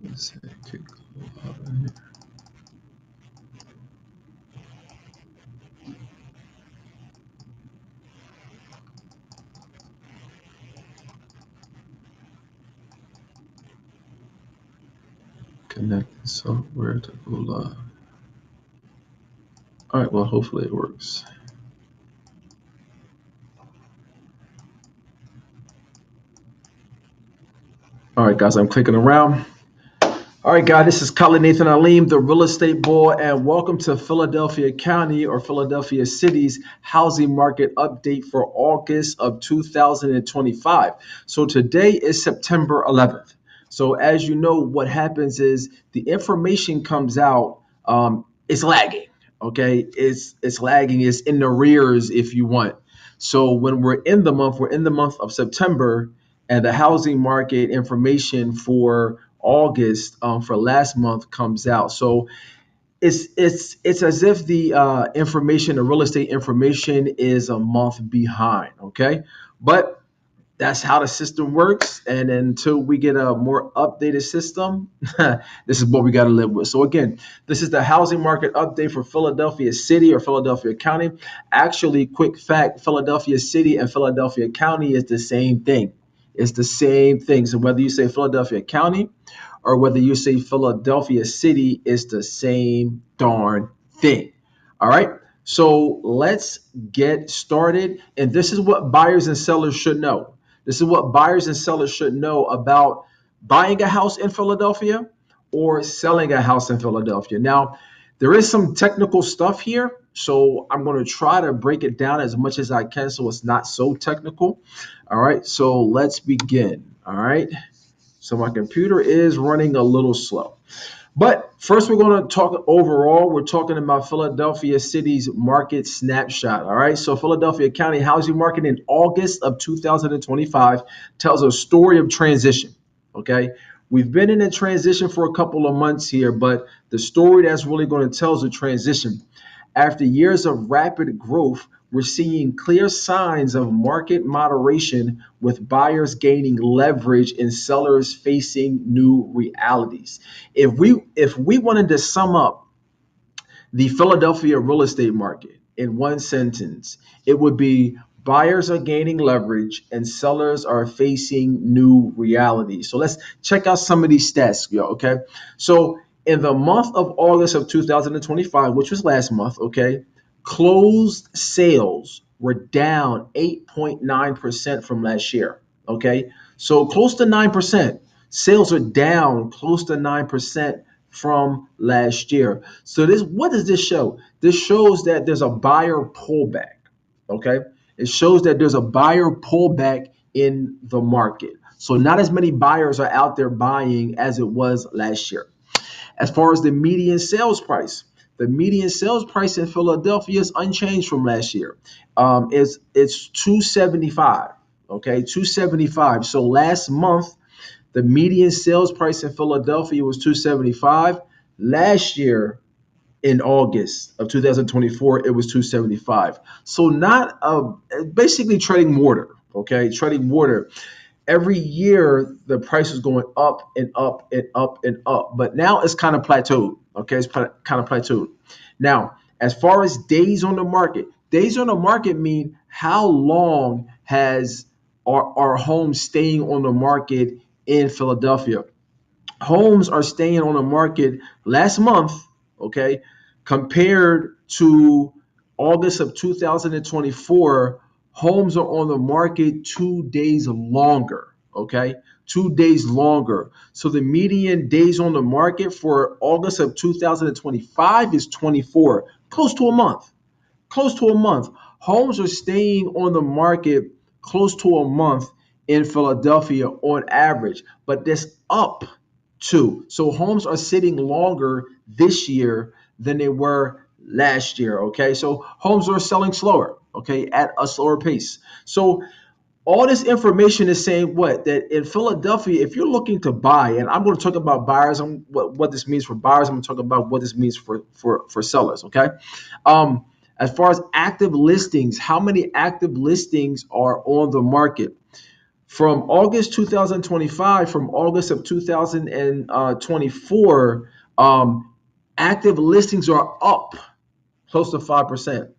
Let's say kick out of here. Connect the software to go live. All right, well, hopefully it works. All right, guys, I'm clicking around. All right, guys, this is Colin Nathan Aleem, the real estate boy, and welcome to Philadelphia County or Philadelphia City's housing market update for August of 2025. So today is September 11th. So as you know, what happens is the information comes out, it's lagging. Okay, it's lagging. It's in the rears, if you want. So when we're in the month of September, and the housing market information for August for last month comes out. So it's as if the information, the real estate information, is a month behind. Okay, but that's how the system works. And until we get a more updated system, this is what we got to live with. So again, this is the housing market update for Philadelphia City or Philadelphia County. Actually, quick fact: Philadelphia City and Philadelphia County is the same thing. It's the same thing. So whether you say Philadelphia County or whether you say Philadelphia City, it's the same darn thing. All right. So let's get started. And this is what buyers and sellers should know. This is what buyers and sellers should know about buying a house in Philadelphia or selling a house in Philadelphia. Now, there is some technical stuff here. So I'm going to try to break it down as much as I can so it's not so technical. All right. So let's begin. All right. So my computer is running a little slow. But first, we're going to talk overall. We're talking about Philadelphia City's market snapshot. All right. So, Philadelphia County housing market in August of 2025 tells a story of transition. Okay. We've been in a transition for a couple of months here, but the story that's really going to tell is a transition. After years of rapid growth, we're seeing clear signs of market moderation with buyers gaining leverage and sellers facing new realities. If we wanted to sum up the Philadelphia real estate market in one sentence, it would be buyers are gaining leverage and sellers are facing new realities. So let's check out some of these stats, okay? So in the month of August of 2025, which was last month, okay, closed sales were down 8.9% from last year, okay? So close to 9%. Sales are down close to 9% from last year. So this, what does this show? This shows that there's a buyer pullback. Okay, it shows that there's a buyer pullback in the market. So not as many buyers are out there buying as it was last year. As far as the median sales price, the median sales price in Philadelphia is unchanged from last year. It's 275. Okay, 275. So last month the median sales price in Philadelphia was 275. Last year, in August of 2024, it was 275. So not basically treading water. Okay, treading water. Every year the price is going up and up and up and up, but now it's kind of plateaued. Okay, it's kind of plateaued. Now, as far as days on the market mean how long has our homes staying on the market in Philadelphia? Homes are staying on the market last month, okay, compared to August of 2024, homes are on the market 2 days longer, okay? 2 days longer. So the median days on the market for August of 2025 is 24, close to a month. Close to a month. Homes are staying on the market close to a month in Philadelphia on average, but that's up too. So homes are sitting longer this year than they were last year. Okay, so homes are selling slower. Okay, at a slower pace. So all this information is saying what, that in Philadelphia, if you're looking to buy, and I'm going to talk about buyers, what this means for buyers. I'm going to talk about what this means for sellers. Okay, as far as active listings, how many active listings are on the market? from August 2025, from August of 2024, active listings are up close to 5%.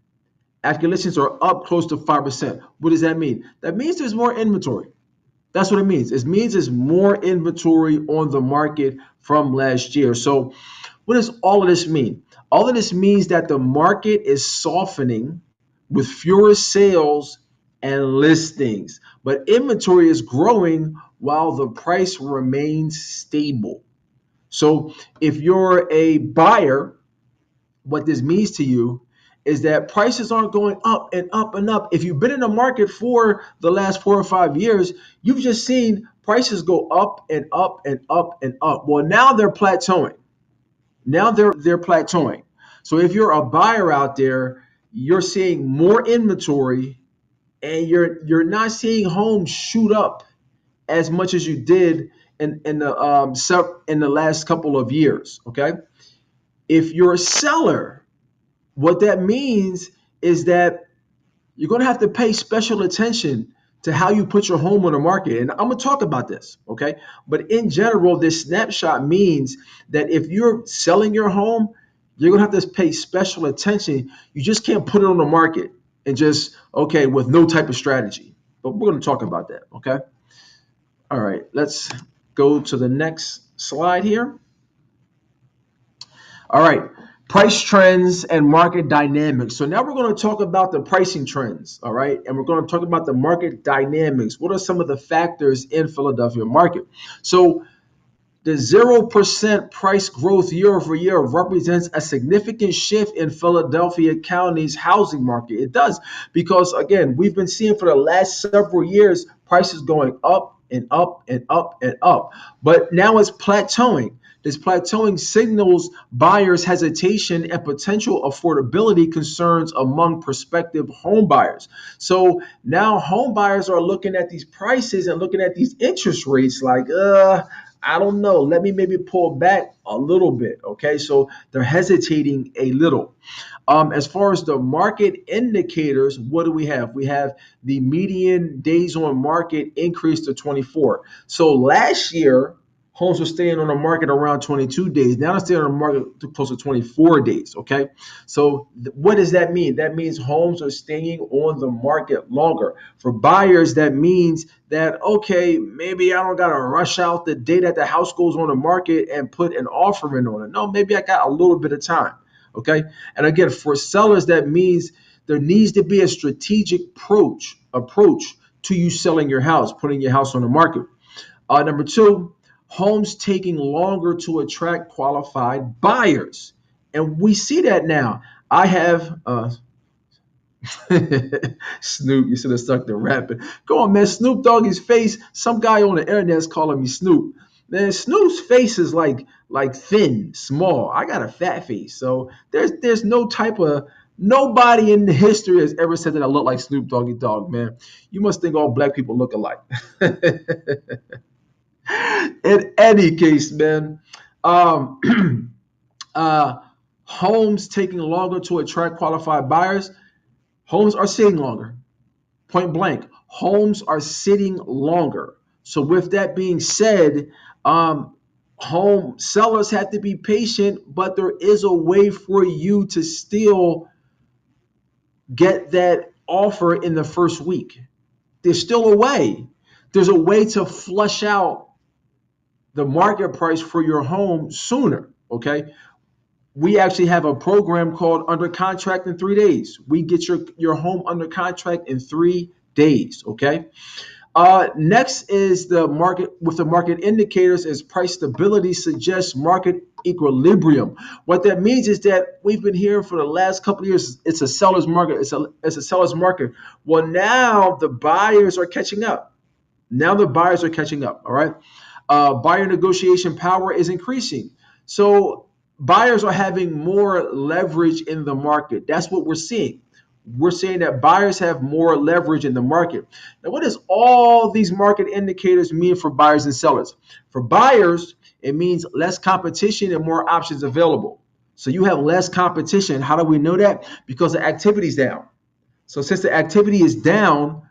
Active listings are up close to 5%. What does that mean? That means there's more inventory. That's what it means. It means there's more inventory on the market from last year. So, what does all of this mean? All of this means that the market is softening with fewer sales and listings, but inventory is growing while the price remains stable. So, if you're a buyer, what this means to you is that prices aren't going up and up and up. If you've been in the market for the last 4 or 5 years, you've just seen prices go up and up and up and up. Well, now they're plateauing. Now they're plateauing. So if you're a buyer out there, you're seeing more inventory and you're not seeing homes shoot up as much as you did in the last couple of years. Okay. If you're a seller, what that means is that you're going to have to pay special attention to how you put your home on the market. And I'm going to talk about this, okay? But in general, this snapshot means that if you're selling your home, you're going to have to pay special attention. You just can't put it on the market and just, okay, with no type of strategy. But we're going to talk about that, okay? All right, let's go to the next slide here. All right, price trends and market dynamics. So now we're going to talk about the pricing trends, all right? And we're going to talk about the market dynamics. What are some of the factors in Philadelphia market? So the 0% price growth year over year represents a significant shift in Philadelphia County's housing market. It does, because again, we've been seeing for the last several years prices going up and up and up and up, but now it's plateauing. This plateauing signals buyers' hesitation and potential affordability concerns among prospective home buyers. So now home buyers are looking at these prices and looking at these interest rates like, I don't know, let me maybe pull back a little bit. Okay, so they're hesitating a little. As far as the market indicators, what do we have? We have the median days on market increased to 24. So last year, homes were staying on the market around 22 days. Now they're staying on the market to close to 24 days. Okay. So what does that mean? That means homes are staying on the market longer. For buyers, that means that, okay, maybe I don't got to rush out the day that the house goes on the market and put an offer in on it. No, maybe I got a little bit of time. Okay. And again, for sellers, that means there needs to be a strategic approach to you selling your house, putting your house on the market. Number two, homes taking longer to attract qualified buyers. And we see that now. I have Snoop, you should have stuck to rapping. Go on, man. Snoop Doggie's face. Some guy on the internet is calling me Snoop. Man, Snoop's face is like thin, small. I got a fat face. So there's no type of nobody in the history has ever said that I look like Snoop Doggy Dogg, man. You must think all black people look alike. In any case, man, um, homes taking longer to attract qualified buyers. Homes are sitting longer. Point blank. Homes are sitting longer. So with that being said, home sellers have to be patient, but there is a way for you to still get that offer in the first week. There's still a way. There's a way to flush out the market price for your home sooner. Okay. We actually have a program called Under Contract in 3 days. We get your home under contract in 3 days. Okay. Next is the market with the market indicators is price stability suggests market equilibrium. What that means is that we've been hearing for the last couple of years, it's a seller's market. It's a seller's market. Well, now the buyers are catching up. All right. Buyer negotiation power is increasing. So buyers are having more leverage in the market. That's what we're seeing. We're saying that buyers have more leverage in the market. Now, what does all these market indicators mean for buyers and sellers? For buyers, it means less competition and more options available. So you have less competition. How do we know that? Because the activity is down. So since the activity is down,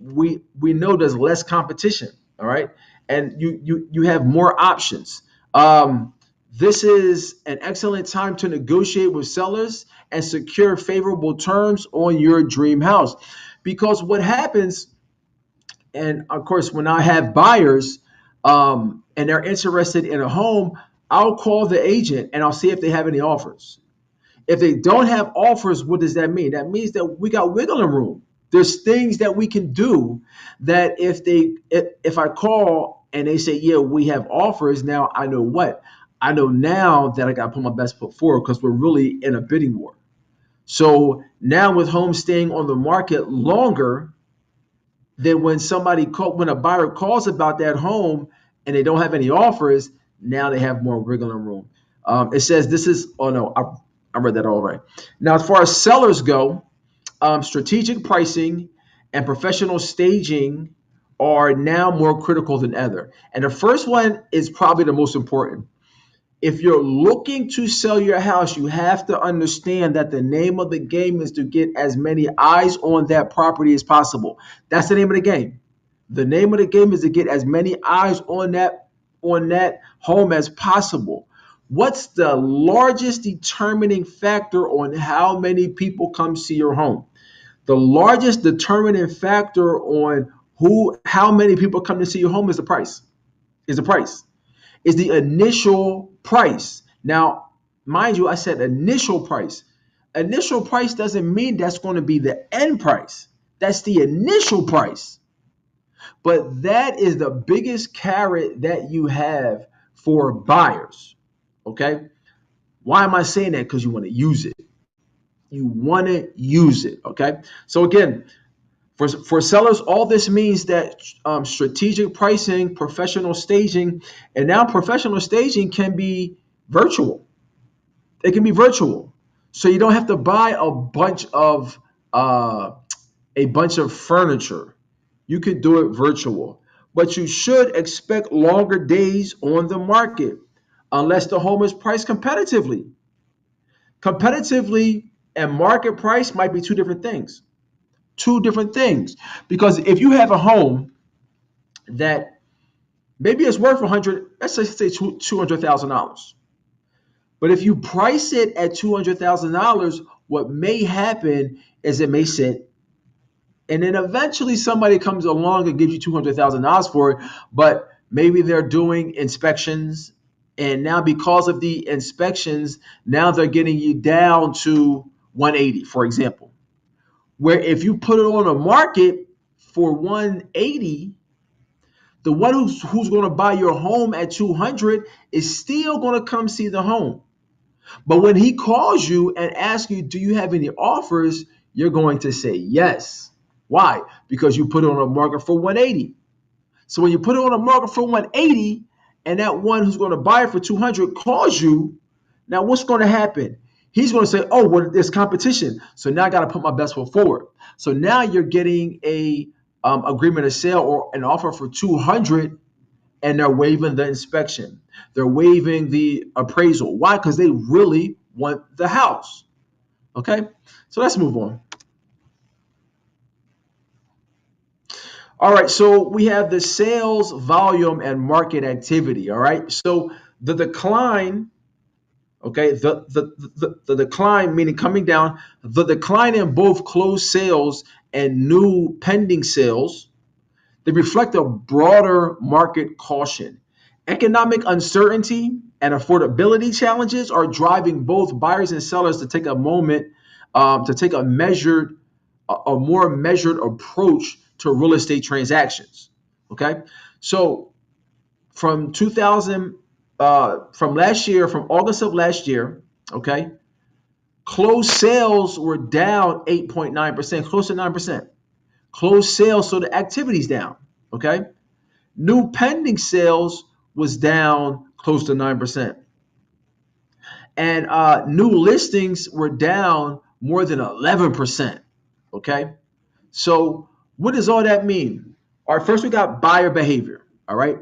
we know there's less competition. All right, and you have more options. This is an excellent time to negotiate with sellers and secure favorable terms on your dream house, because what happens, and of course, when I have buyers and they're interested in a home, I'll call the agent and I'll see if they have any offers. If they don't have offers, what does that mean? That means that we got wiggling room. There's things that we can do that if I call and they say, yeah, we have offers, now I know what? I know now that I got to put my best foot forward because we're really in a bidding war. So now with homes staying on the market longer, then when a buyer calls about that home and they don't have any offers, now they have more wriggling room. It says this is, oh no, I read that all right. Now, as far as sellers go, strategic pricing and professional staging are now more critical than ever. And the first one is probably the most important. If you're looking to sell your house, you have to understand that the name of the game is to get as many eyes on that property as possible. That's the name of the game. The name of the game is to get as many eyes on that home as possible. What's the largest determining factor on how many people come see your home? The largest determining factor on how many people come to see your home is the price. Is the price. Is the initial price. Now, mind you, I said initial price. Initial price doesn't mean that's going to be the end price. That's the initial price. But that is the biggest carrot that you have for buyers. Okay? Why am I saying that? Because you want to use it. You want to use it. Okay? So again, for sellers, all this means that strategic pricing, professional staging, and now professional staging can be virtual. It can be virtual, so you don't have to buy a bunch of furniture. You could do it virtual, but you should expect longer days on the market unless the home is priced competitively. Competitively and market price might be two different things. Two different things. Because if you have a home that maybe it's worth 100, let's say $200,000. But if you price it at $200,000, what may happen is it may sit, and then eventually somebody comes along and gives you $200,000 for it, but maybe they're doing inspections, and now because of the inspections, now they're getting you down to 180, for example. Where if you put it on a market for 180, the one who's going to buy your home at 200 is still going to come see the home. But when he calls you and asks you, do you have any offers? You're going to say yes. Why? Because you put it on a market for 180. So when you put it on a market for 180 and that one who's going to buy it for 200 calls you, now what's going to happen? He's going to say, oh, well, there's competition. So now I got to put my best foot forward. So now you're getting a agreement of sale or an offer for 200, and they're waiving the inspection. They're waiving the appraisal. Why? Because they really want the house. Okay, so let's move on. All right, so we have the sales volume and market activity. All right, so the decline, okay, the decline, meaning coming down, the decline in both closed sales and new pending sales, they reflect a broader market caution. Economic uncertainty and affordability challenges are driving both buyers and sellers to take a moment to take a more measured approach to real estate transactions. Okay, so from 2000, from last year, from August of last year, okay, closed sales were down 8.9%, close to 9%. Closed sales, so the activity's down. Okay, new pending sales was down close to 9%, and new listings were down more than 11%. Okay, so what does all that mean? All right, first we got buyer behavior. All right,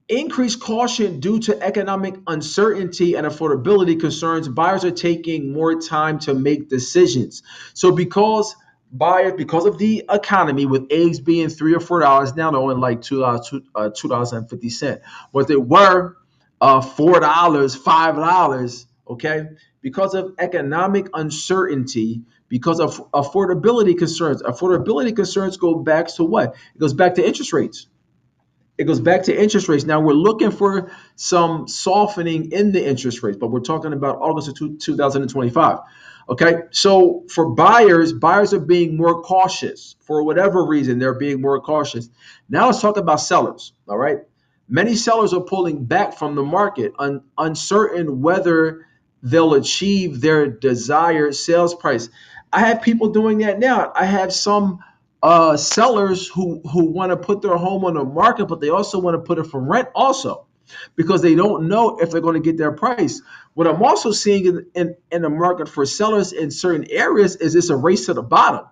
increased caution due to economic uncertainty and affordability concerns. Buyers are taking more time to make decisions. So because buyers, because of the economy, with eggs being $3 or $4, now they're only like $2.50. But they were $4, $5. Okay, because of economic uncertainty, because of affordability concerns. Affordability concerns go back to what? It goes back to interest rates. It goes back to interest rates. Now we're looking for some softening in the interest rates, but we're talking about August of 2025. Okay, so for buyers, buyers are being more cautious for whatever reason. They're being more cautious. Now let's talk about sellers. All right, many sellers are pulling back from the market, uncertain whether they'll achieve their desired sales price. I have people doing that now. I have some sellers who want to put their home on the market, but they also want to put it for rent also, because they don't know if they're going to get their price. What I'm also seeing in the market for sellers in certain areas is it's a race to the bottom.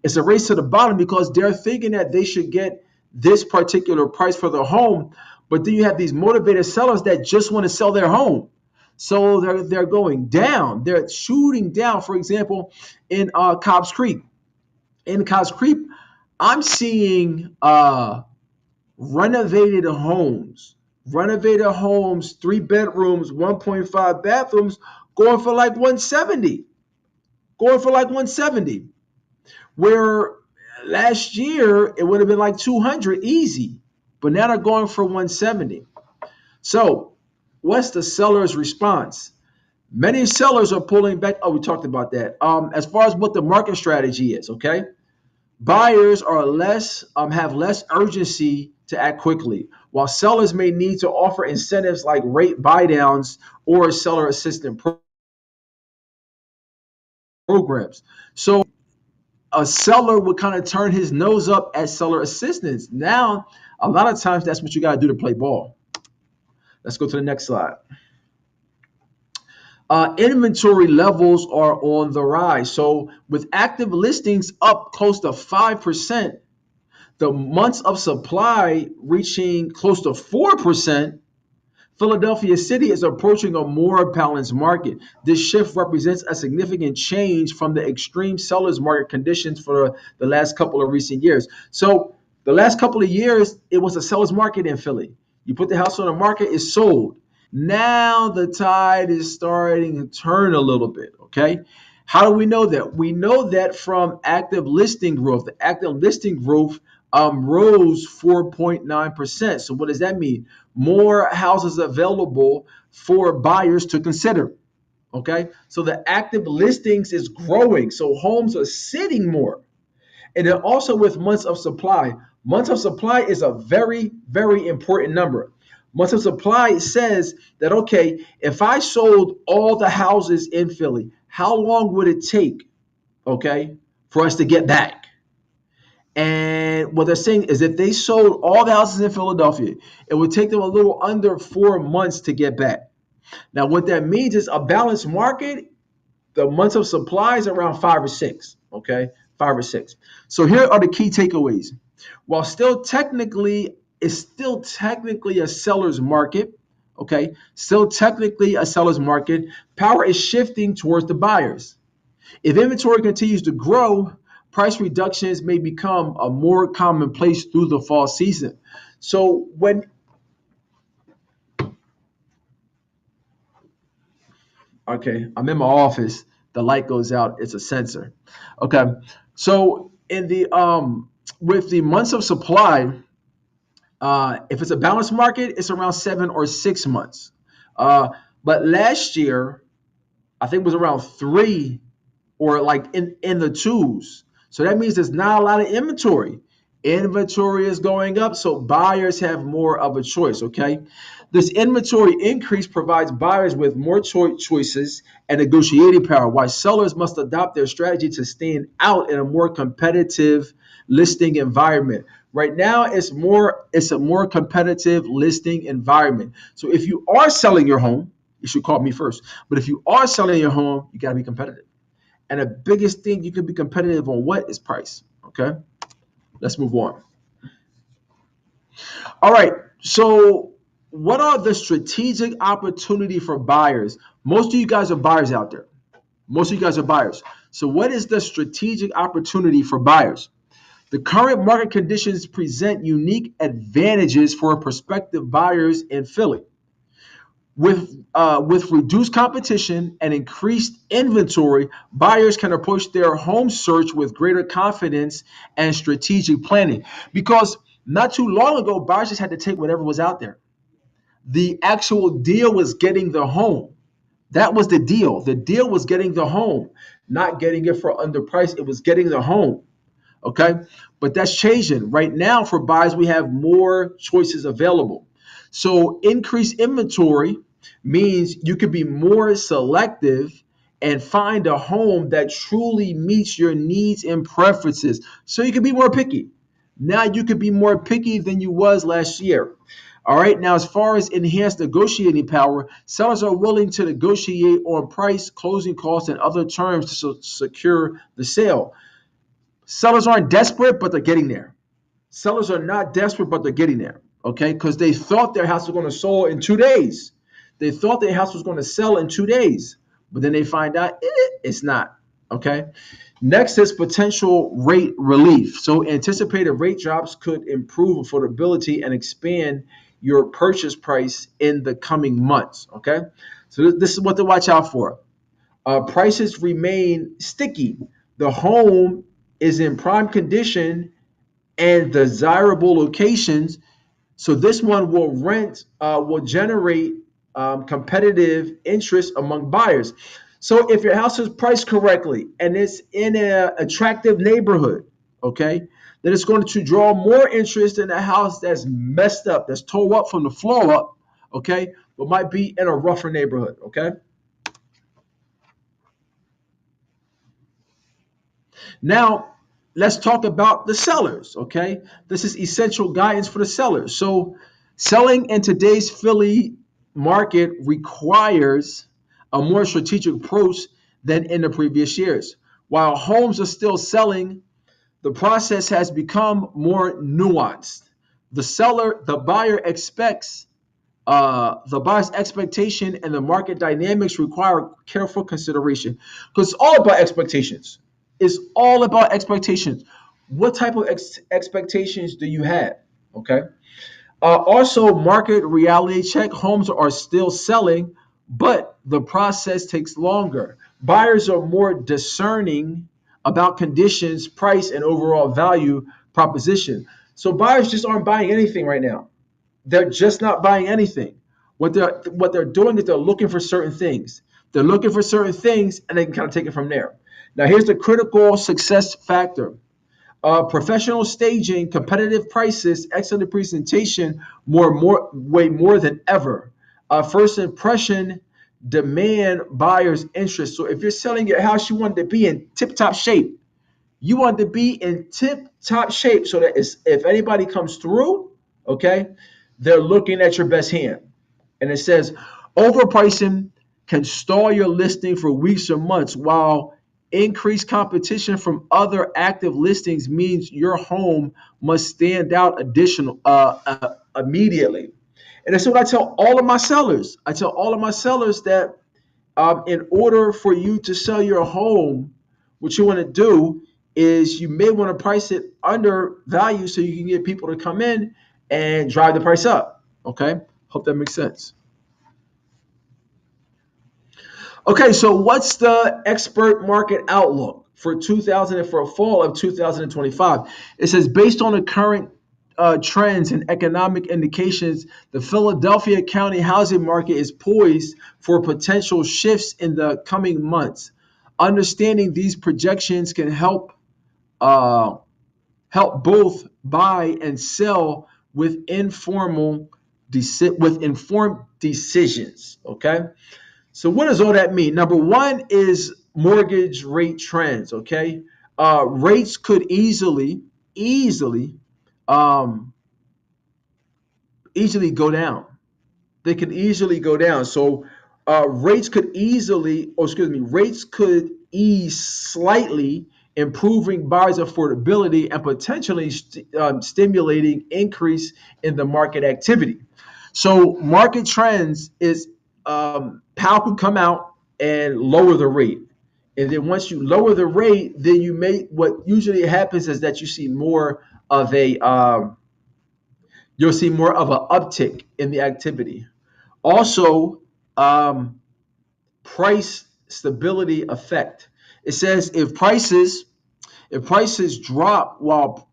It's a race to the bottom because they're thinking that they should get this particular price for their home, but then you have these motivated sellers that just want to sell their home. So they're going down. They're shooting down. For example, in Cobbs Creek, I'm seeing renovated homes, renovated homes, 3 bedrooms, 1.5 bathrooms, going for like 170, going for like 170. Where last year it would have been like 200 easy, but now they're going for 170. So, what's the seller's response? Many sellers are pulling back. Oh, we talked about that. As far as what the market strategy is, okay? Buyers are less have less urgency to act quickly, while sellers may need to offer incentives like rate buy downs or seller assistance programs. So a seller would kind of turn his nose up at seller assistance. Now, a lot of times that's what you got to do to play ball. Let's go to the next slide. Inventory levels are on the rise. So with active listings up close to 5%, the months of supply reaching close to 4%, Philadelphia City is approaching a more balanced market. This shift represents a significant change from the extreme seller's market conditions for the last couple of recent years. So, the last couple of years, it was a seller's market in Philly. You put the house on the market, it's sold. Now the tide is starting to turn a little bit, okay? How do we know that? We know that from active listing growth. The active listing growth rose 4.9%. So what does that mean? More houses available for buyers to consider. Okay, so the active listings is growing. So homes are sitting more. And then also with months of supply. Months of supply is a very, very important number. Months of supply says that, okay, if I sold all the houses in Philly, how long would it take, okay, for us to get back? And what they're saying is if they sold all the houses in Philadelphia, it would take them a little under 4 months to get back. Now, what that means is a balanced market, the months of supply is around 5 or 6, okay? 5 or 6. So here are the key takeaways. While it's still technically a seller's market, okay? Still technically a seller's market, power is shifting towards the buyers. If inventory continues to grow, price reductions may become a more commonplace through the fall season. So okay, I'm in my office, the light goes out, it's a sensor. Okay, so in the with the months of supply, if it's a balanced market, it's around 7 or 6 months. Uh, but last year, I think it was around 3 or like in the twos. So that means there's not a lot of inventory. Inventory is going up, so buyers have more of a choice. Okay, this inventory increase provides buyers with more choices and negotiating power, while sellers must adopt their strategy to stand out in a more competitive listing environment. Right now, it's a more competitive listing environment. So if you are selling your home, you should call me first. But if you are selling your home, you got to be competitive. And the biggest thing you can be competitive on what is price. Okay, let's move on. All right. So, what are the strategic opportunity for buyers? Most of you guys are buyers out there. Most of you guys are buyers. So what is the strategic opportunity for buyers? The current market conditions present unique advantages for prospective buyers in Philly. With reduced competition and increased inventory, buyers can approach their home search with greater confidence and strategic planning. Because not too long ago, buyers just had to take whatever was out there. The actual deal was getting the home. That was the deal. The deal was getting the home, not getting it for underpriced. It was getting the home. Okay. But that's changing. Right now, for buyers, we have more choices available. So increased inventory means you could be more selective and find a home that truly meets your needs and preferences. So you can be more picky. Now you could be more picky than you was last year. All right. Now, as far as enhanced negotiating power, sellers are willing to negotiate on price, closing costs, and other terms to secure the sale. Sellers aren't desperate, but they're getting there. Sellers are not desperate, but they're getting there. Okay, because they thought their house was going to sell in 2 days. They thought their house was going to sell in 2 days, but then they find out it's not. Okay. Next is potential rate relief. So anticipated rate drops could improve affordability and expand your purchase price in the coming months. Okay. So this is what to watch out for. Prices remain sticky. The home is in prime condition and desirable locations. So this one will generate competitive interest among buyers. So if your house is priced correctly and it's in an attractive neighborhood, okay, then it's going to draw more interest in a house that's messed up, that's tore up from the floor up, okay, but might be in a rougher neighborhood, okay. Now, let's talk about the sellers, okay? This is essential guidance for the sellers. So, selling in today's Philly market requires a more strategic approach than in the previous years. While homes are still selling, the process has become more nuanced. The buyer expects the buyer's expectation and the market dynamics require careful consideration because it's all about expectations. It's all about expectations. What type of expectations do you have? Okay. Also, market reality check homes are still selling, but the process takes longer. Buyers are more discerning about conditions, price, and overall value proposition. So buyers just aren't buying anything right now. They're just not buying anything. What they're doing is they're looking for certain things. They're looking for certain things, and they can kind of take it from there. Now, here's the critical success factor: professional staging, competitive prices, excellent presentation, way more than ever. First impression, demand buyers' interest. So, if you're selling your house, you want it to be in tip-top shape. You want it to be in tip-top shape so that if anybody comes through, okay, they're looking at your best hand. And it says overpricing can stall your listing for weeks or months, while increased competition from other active listings means your home must stand out immediately. And that's what I tell all of my sellers. I tell all of my sellers that in order for you to sell your home, what you want to do is you may want to price it under value so you can get people to come in and drive the price up. Okay, hope that makes sense. Okay, so what's the expert market outlook for 2000 for fall of 2025? It says based on the current trends and economic indications, the Philadelphia County housing market is poised for potential shifts in the coming months. Understanding these projections can uh, help both buy and sell with informed decisions. Okay. So what does all that mean? Number one is mortgage rate trends. Okay, rates could easily, um, easily go down. They could easily go down. So rates could ease slightly, improving buyers' affordability and potentially stimulating increase in the market activity. So market trends is Powell could come out and lower the rate. And then once you lower the rate, then you may what usually happens is that you see more of a you'll see more of an uptick in the activity. Also, price stability effect. It says if prices drop while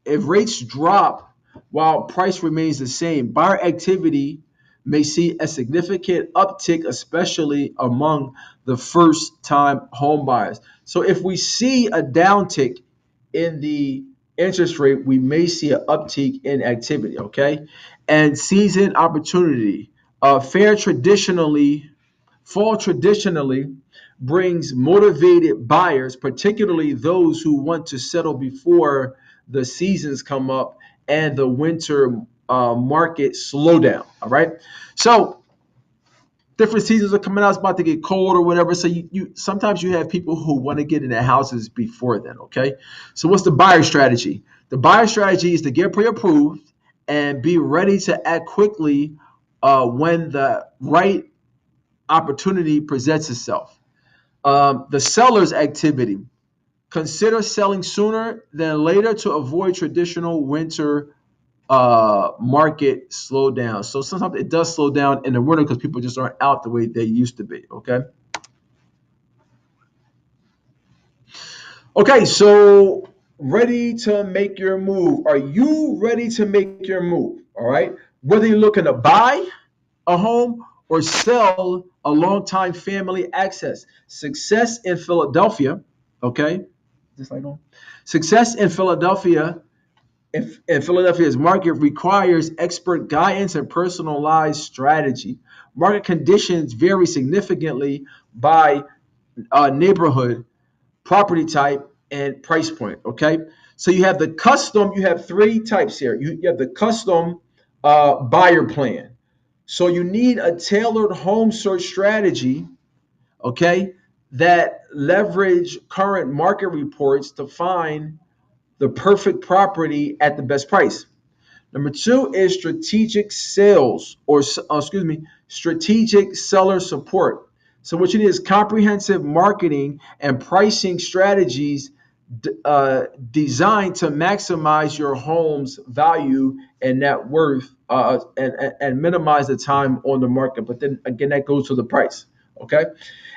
if rates drop while price remains the same, buyer activity may see a significant uptick, especially among the first time home buyers. So if we see a downtick in the interest rate, we may see an uptick in activity, okay? And season opportunity. Fair traditionally Fall traditionally brings motivated buyers, particularly those who want to settle before the seasons come up and the winter market slowdown. All right. So different seasons are coming out. It's about to get cold or whatever. So you sometimes you have people who want to get in their houses before then. Okay. So what's the buyer strategy? The buyer strategy is to get pre-approved and be ready to act quickly when the right opportunity presents itself. The seller's activity. Consider selling sooner than later to avoid traditional winter market slowdown. So sometimes it does slow down in the winter because people just aren't out the way they used to be. Okay. Okay. So ready to make your move. Are you ready to make your move? All right. Whether you're looking to buy a home or sell a long-time family access. Success in Philadelphia, okay? Just like on. Success in Philadelphia, if in Philadelphia's market requires expert guidance and personalized strategy. Market conditions vary significantly by neighborhood, property type, and price point. Okay, so you have the custom. You have three types here. You have the custom buyer plan. So you need a tailored home search strategy, okay, that leverage current market reports to find the perfect property at the best price. Number two is strategic sales or strategic seller support. So what you need is comprehensive marketing and pricing strategies designed to maximize your home's value and net worth and minimize the time on the market. But then again, that goes to the price. Okay.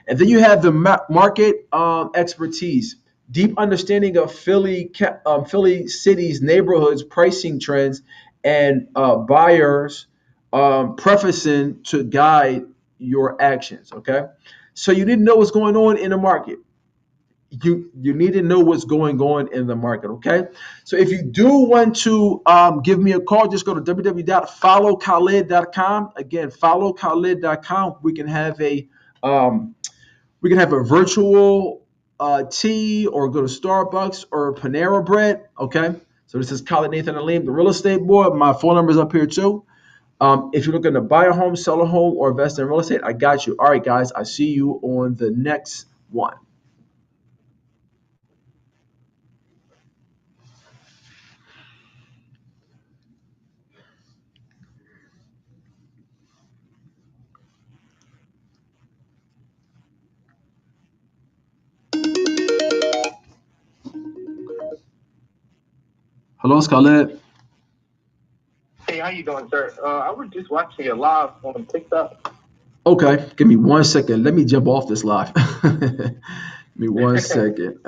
And then you have the market expertise, deep understanding of Philly city's neighborhoods, pricing trends, and buyers prefacing to guide your actions. Okay. So you need to know what's going on in the market. You need to know what's going on in the market. Okay, so if you do want to give me a call, just go to www.followkhalid.com. Again, followkhalid.com. We can have a virtual tea, or go to Starbucks or Panera Bread. Okay, so this is Khalid Nathan Aleem, the real estate boy. My phone number is up here too. If you're looking to buy a home, sell a home, or invest in real estate, I got you. All right, guys, I see you on the next one. Hello, Scarlett. Hey, how you doing, sir? I was just watching you live on TikTok. Okay, give me 1 second. Let me jump off this live. Give me 1 second.